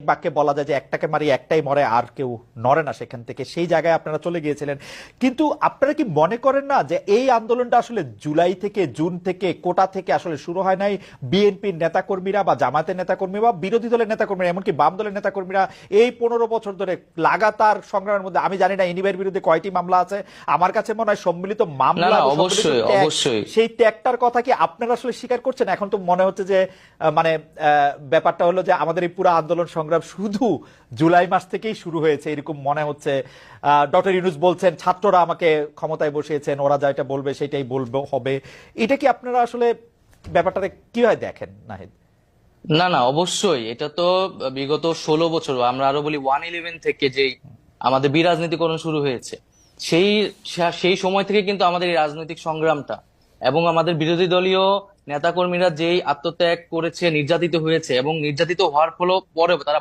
বাক্যে বলা যায় যে একটাকে মারি একটাই মরে, আর কেউ নড়ে না সেখান থেকে, সেই জায়গায় আপনারা চলে গিয়েছিলেন। কিন্তু আপনারা কি মনে করেন না যে এই আন্দোলনটা আসলে জুলাই থেকে, জুন থেকে, কোটা থেকে আসলে শুরু হয় নাই? বিএনপির নেতাকর্মীরা বা জামাতের নেতাকর্মী বা বিরোধী দলের নেতাকর্মীরা, এমনকি বাম দলের নেতাকর্মীরা এই 15 বছর ধরে লাগাতার সংগ্রামের মধ্যে, আমি জানি না ইনিবের বিরুদ্ধে কয়টি মামলা আছে, আমার কাছে মনে হয় সম্মিলিত না মামলা না, এবং সম্মিলিত অবশ্যই ত্যাগ, অবশ্যই। সেই ত্যাগটার কথা কি আপনারা আসলে স্বীকার করছেন? এখন তো মনে হচ্ছে যে মানে ব্যাপারটা হলো যে আমাদের এই পুরো আন্দোলন সংগ্রাম শুধু জুলাই মাস থেকেই শুরু হয়েছে এরকম মনে হচ্ছে। ডক্টর ইউনূস বলছেন ছাত্ররা আমাকে ক্ষমতায় বসিয়েছেন, ওরা যা এটা বলবে সেটাই বলবে হবে। এটা কি আপনারা আসলে ব্যাপারটাকে কিভাবে দেখেন নাহিদ? না না, অবশ্যই। এটা তো বিগত 16 বছর, আমরা আরো বলি 111 থেকে যেই আমাদের বিরাজনীতিকরণ শুরু হয়েছে, সেই সেই সময় থেকে কিন্তু আমাদের এই রাজনৈতিক সংগ্রামটা, এবং আমাদের বিরোধী দলীয় নেতাকর্মীরা যেই আত্মত্যাগ করেছে, নির্যাতিত হয়েছে, এবং নির্যাতিত হওয়ার পরেও তারা